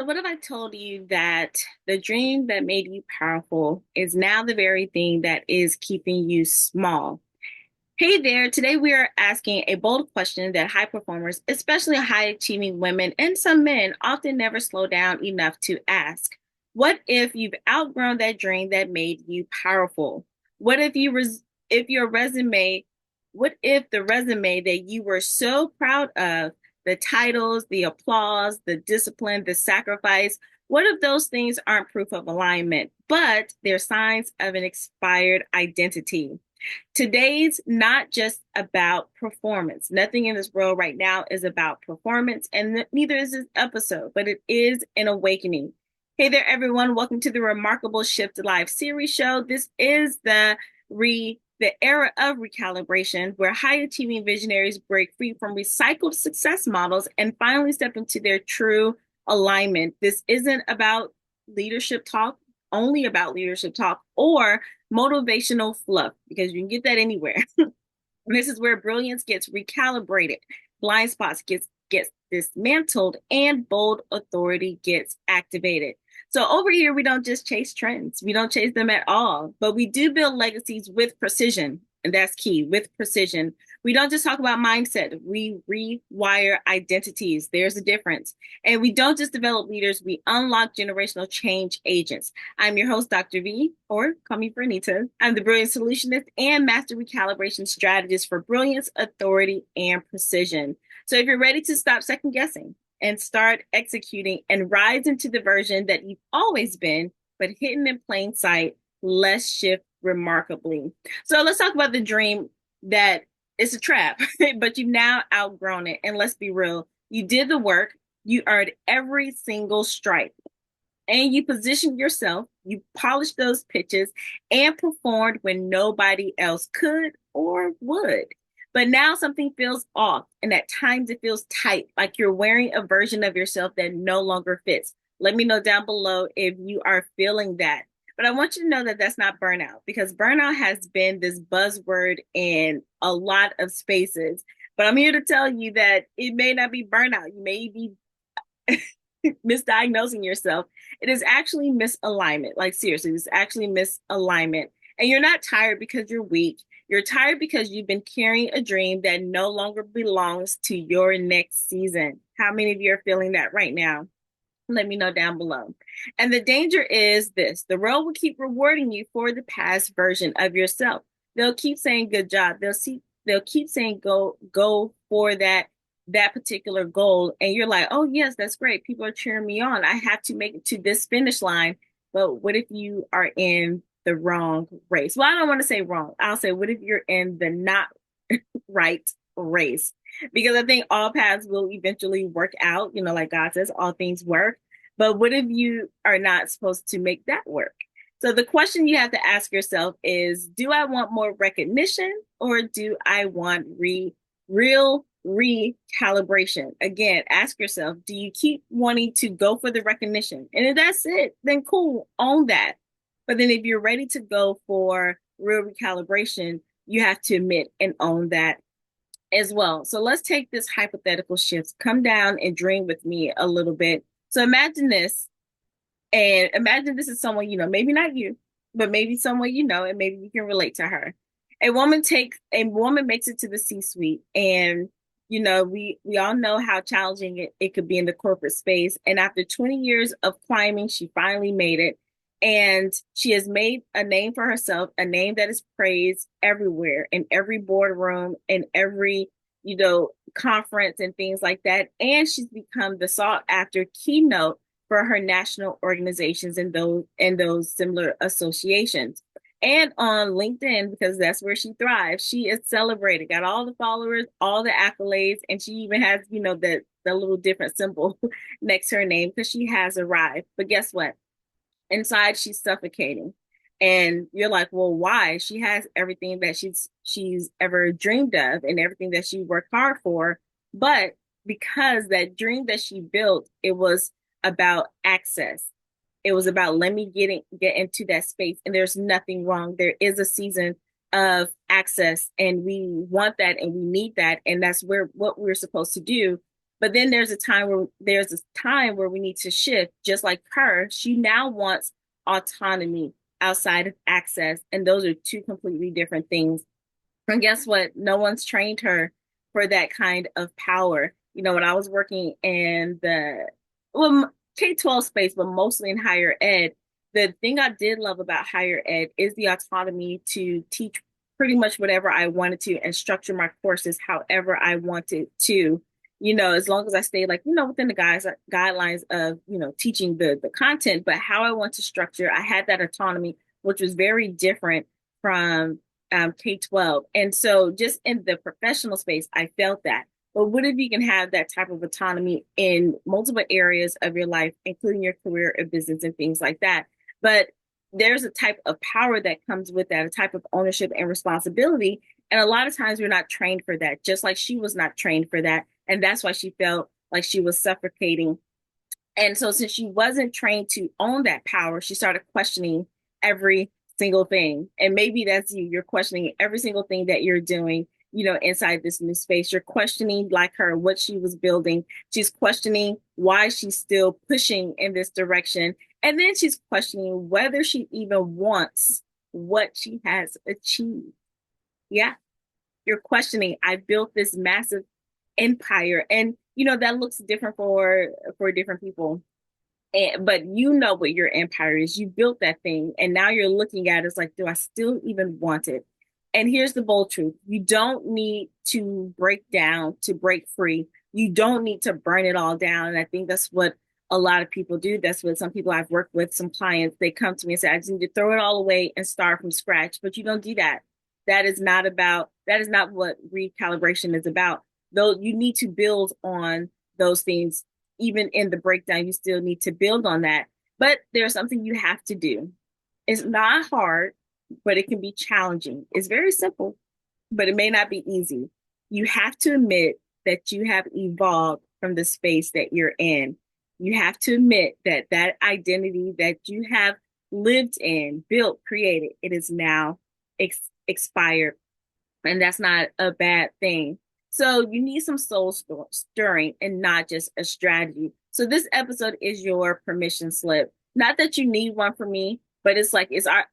So, what if I told you that the dream that made you powerful is now the very thing that is keeping you small? Hey there, today we are asking a bold question that high performers, especially high achieving women and some men, often never slow down enough to ask. What if you've outgrown that dream that made you powerful? What if if your resume, what if the resume that you were so proud of, the titles, the applause, the discipline, the sacrifice, what if those things aren't proof of alignment, but they're signs of an expired identity? Today's not just about performance. Nothing in this world right now is about performance, and neither is this episode, but it is an awakening. Hey there, everyone. Welcome to the Remarkable Shift Live series show. This is the era of recalibration, where high achieving visionaries break free from recycled success models and finally step into their true alignment. This isn't about leadership talk, only about leadership talk, or motivational fluff, because you can get that anywhere. This is where brilliance gets recalibrated, blind spots gets dismantled, and bold authority gets activated. So over here, we don't just chase trends. We don't chase them at all, but we do build legacies with precision. And that's key, with precision. We don't just talk about mindset. We rewire identities. There's a difference. And we don't just develop leaders. We unlock generational change agents. I'm your host, Dr. V, or call me Vernita. I'm the brilliant solutionist and master recalibration strategist for brilliance, authority, and precision. So if you're ready to stop second guessing and start executing and rise into the version that you've always been, but hidden in plain sight, let's shift remarkably. So let's talk about the dream that is a trap, but you've now outgrown it. And let's be real, you did the work, you earned every single stripe, and you positioned yourself, you polished those pitches, and performed when nobody else could or would. But now something feels off, and at times it feels tight, like you're wearing a version of yourself that no longer fits. Let me know down below if you are feeling that. But I want you to know that that's not burnout, because burnout has been this buzzword in a lot of spaces. But I'm here to tell you that it may not be burnout. You may be misdiagnosing yourself. It is actually misalignment. Like, seriously, it's actually misalignment. And you're not tired because you're weak. You're tired because you've been carrying a dream that no longer belongs to your next season. How many of you are feeling that right now? Let me know down below. And the danger is this: the world will keep rewarding you for the past version of yourself. They'll keep saying good job. They'll keep saying go for that particular goal. And you're like, oh yes, that's great. People are cheering me on. I have to make it to this finish line. But what if you are in the wrong race? Well, I don't want to say wrong. I'll say, what if you're in the not right race? Because I think all paths will eventually work out, like God says, all things work. But what if you are not supposed to make that work? So the question you have to ask yourself is, do I want more recognition, or do I want real recalibration? Again, ask yourself, do you keep wanting to go for the recognition? And if that's it, then cool, own that. But then if you're ready to go for real recalibration, you have to admit and own that as well. So let's take this hypothetical shift. Come down and dream with me a little bit. So imagine this, and imagine this is someone you know, maybe not you, but maybe someone you know, and maybe you can relate to her. A woman makes it to the C-suite, and we all know how challenging it could be in the corporate space. And after 20 years of climbing, she finally made it. And she has made a name for herself, a name that is praised everywhere, in every boardroom, in every, conference and things like that. And she's become the sought after keynote for her national organizations and those similar associations. And on LinkedIn, because that's where she thrives, she is celebrated, got all the followers, all the accolades, and she even has, the little different symbol next to her name, because she has arrived. But guess what? Inside, she's suffocating. And you're like, well, why? She has everything that she's ever dreamed of and everything that she worked hard for. But because that dream that she built, it was about access. It was about, let me get into that space. And there's nothing wrong. There is a season of access, and we want that and we need that. And that's what we're supposed to do. But then there's a time where we need to shift. Just like her, she now wants autonomy outside of access, and those are two completely different things. And guess what? No one's trained her for that kind of power. When I was working in the well, K-12 space, but mostly in higher ed, the thing I did love about higher ed is the autonomy to teach pretty much whatever I wanted to and structure my courses however I wanted to. As long as I stayed within the guidelines of, teaching the content, but how I want to structure, I had that autonomy, which was very different from K-12. And so just in the professional space, I felt that. But what if you can have that type of autonomy in multiple areas of your life, including your career and business and things like that? But there's a type of power that comes with that, a type of ownership and responsibility. And a lot of times we're not trained for that, just like she was not trained for that. And that's why she felt like she was suffocating. And so since she wasn't trained to own that power, she started questioning every single thing. And maybe that's you. You're questioning every single thing that you're doing, inside this new space. You're questioning, like her, what she was building. She's questioning why she's still pushing in this direction. And then she's questioning whether she even wants what she has achieved. Yeah, you're questioning, I built this massive empire. And that looks different for different people. But you know what your empire is. You built that thing, and now you're looking at it, it's like, do I still even want it? And here's the bold truth. You don't need to break down to break free. You don't need to burn it all down. And I think that's what a lot of people do. That's what some people I've worked with, some clients, they come to me and say, I just need to throw it all away and start from scratch. But you don't do that. That is not what recalibration is about. Though you need to build on those things. Even in the breakdown, you still need to build on that. But there's something you have to do. It's not hard, but it can be challenging. It's very simple, but it may not be easy. You have to admit that you have evolved from the space that you're in. You have to admit that that identity that you have lived in, built, created, it is now expired. And that's not a bad thing. So you need some soul stirring and not just a strategy. So this episode is your permission slip. Not that you need one from me, but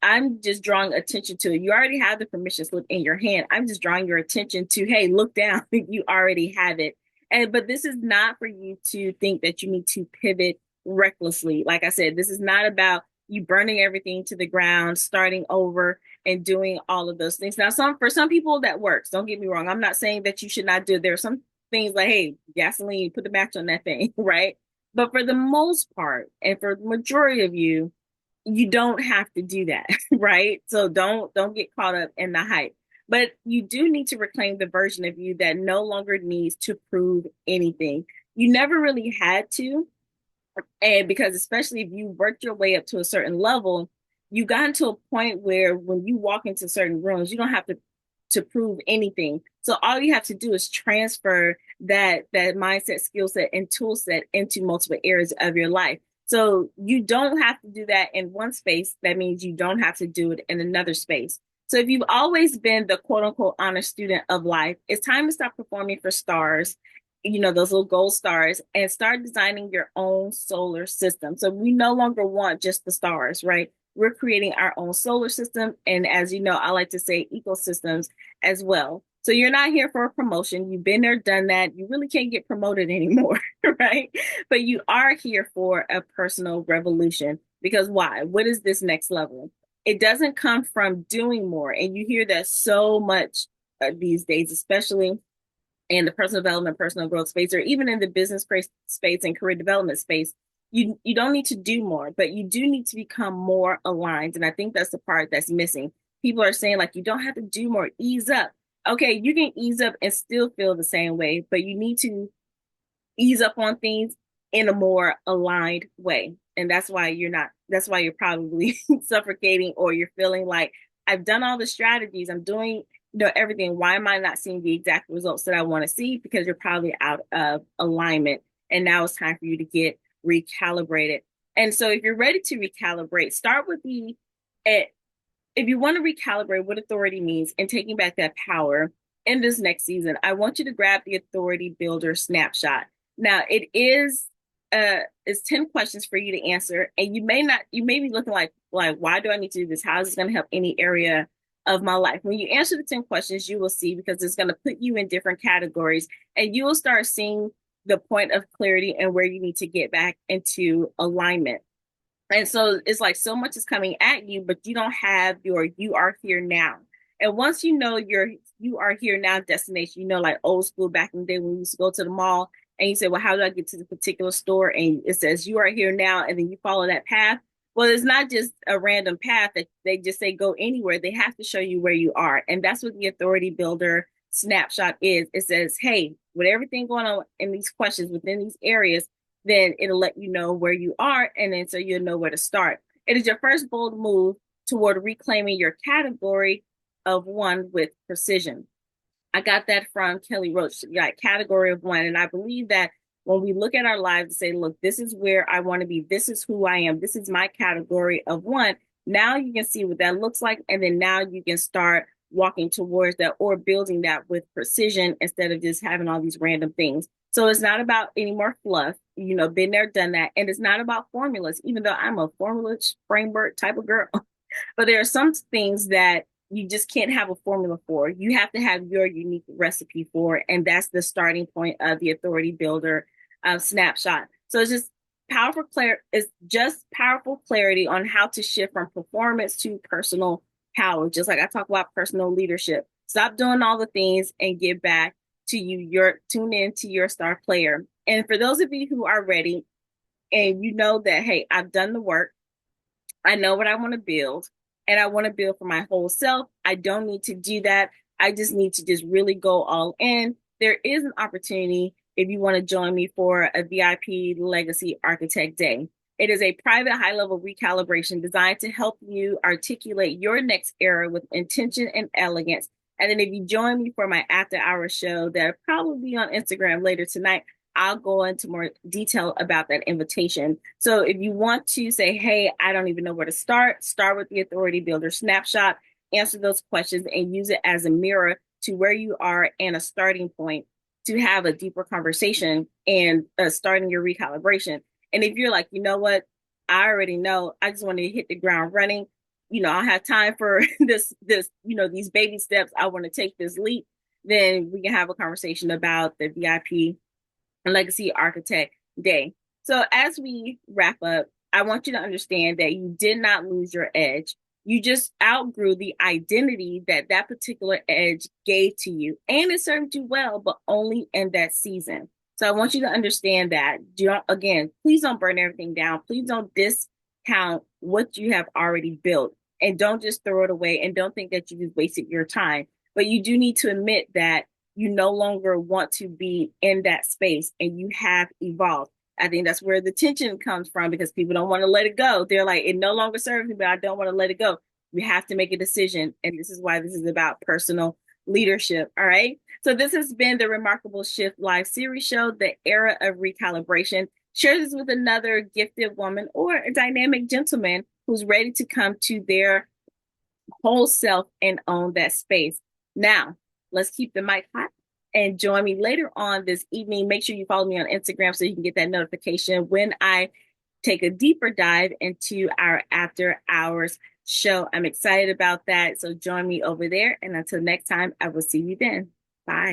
I'm just drawing attention to it. You already have the permission slip in your hand. I'm just drawing your attention to, hey, look down. You already have it. But this is not for you to think that you need to pivot recklessly. Like I said, this is not about you burning everything to the ground, starting over and doing all of those things. Now, for some people that works. Don't get me wrong. I'm not saying that you should not do it. There are some things like, hey, gasoline, put the match on that thing, right? But for the most part, and for the majority of you, you don't have to do that, right? So don't get caught up in the hype. But you do need to reclaim the version of you that no longer needs to prove anything. You never really had to. And because especially if you worked your way up to a certain level, you got to a point where when you walk into certain rooms, you don't have to prove anything. So all you have to do is transfer that mindset, skill set, and tool set into multiple areas of your life. So you don't have to do that in one space. That means you don't have to do it in another space. So if you've always been the quote unquote honor student of life, it's time to stop performing for stars, those little gold stars, and start designing your own solar system. So we no longer want just the stars, right? We're creating our own solar system. And as you know, I like to say ecosystems as well. So you're not here for a promotion. You've been there, done that. You really can't get promoted anymore, right? But you are here for a personal revolution. Because why? What is this next level? It doesn't come from doing more. And you hear that so much these days, especially in the personal development, personal growth space, or even in the business space and career development space. You don't need to do more, but you do need to become more aligned. And I think that's the part that's missing. People are saying like, you don't have to do more, ease up. Okay, you can ease up and still feel the same way, but you need to ease up on things in a more aligned way. And that's why you're probably suffocating, or you're feeling like, I've done all the strategies, I'm doing everything. Why am I not seeing the exact results that I want to see? Because you're probably out of alignment. And now it's time for you to get recalibrated. And so if you're ready to recalibrate, start with if you want to recalibrate what authority means and taking back that power in this next season, I want you to grab the Authority Builder Snapshot. Now it's 10 questions for you to answer, and you may be looking like why do I need to do this? How is this going to help any area of my life? When you answer the 10 questions, you will see because it's going to put you in different categories, and you will start seeing the point of clarity and where you need to get back into alignment. And so it's like so much is coming at you, but you don't have your you are here now. And once you know your you are here now destination, you know, like old school back in the day when we used to go to the mall and you say, well, how do I get to the particular store? And it says you are here now, and then you follow that path. Well, it's not just a random path that they just say go anywhere. They have to show you where you are. And that's what the Authority Builder Snapshot is. It says, hey, with everything going on in these questions within these areas, then it'll let you know where you are, and then so you'll know where to start. It is your first bold move toward reclaiming your category of one with precision. I got that from Kelly Roach, like category of one. And I believe that when we look at our lives and say, look, this is where I want to be, this is who I am, this is my category of one, now you can see what that looks like. And then now you can start walking towards that or building that with precision instead of just having all these random things. So it's not about any more fluff, you know, been there, done that. And it's not about formulas, even though I'm a formula framework type of girl. But there are some things that you just can't have a formula for. You have to have your unique recipe for, and that's the starting point of the Authority Builder snapshot. So it's just powerful clarity on how to shift from performance to personal power. Just like I talk about personal leadership. Stop doing all the things and get back to tune in to your star player. And for those of you who are ready and you know that, hey, I've done the work, I know what I want to build, and I want to build for my whole self. I don't need to do that. I just need to just really go all in. There is an opportunity if you want to join me for a VIP Legacy Architect Day. It is a private high-level recalibration designed to help you articulate your next era with intention and elegance. And then if you join me for my after-hours show, that'll probably be on Instagram later tonight, I'll go into more detail about that invitation. So if you want to say, hey, I don't even know where to start with the Authority Builder Snapshot, answer those questions and use it as a mirror to where you are and a starting point to have a deeper conversation and starting your recalibration. And if you're like, you know what, I already know, I just want to hit the ground running. You know, I have time for these baby steps. I want to take this leap. Then we can have a conversation about the VIP Legacy Architect Day. So as we wrap up, I want you to understand that you did not lose your edge. You just outgrew the identity that that particular edge gave to you, and it served you well, but only in that season. So I want you to understand that. Again, please don't burn everything down. Please don't discount what you have already built, and don't just throw it away, and don't think that you just wasted your time. But you do need to admit that you no longer want to be in that space and you have evolved. I think that's where the tension comes from because people don't want to let it go. They're like, it no longer serves me, but I don't want to let it go. You have to make a decision. And this is why this is about personal leadership. All right. So this has been the Remarkable Shift Live series show, The Era of Recalibration. Share this with another gifted woman or a dynamic gentleman who's ready to come to their whole self and own that space. Now, let's keep the mic hot and join me later on this evening. Make sure you follow me on Instagram so you can get that notification when I take a deeper dive into our after hours show. I'm excited about that. So join me over there. And until next time, I will see you then.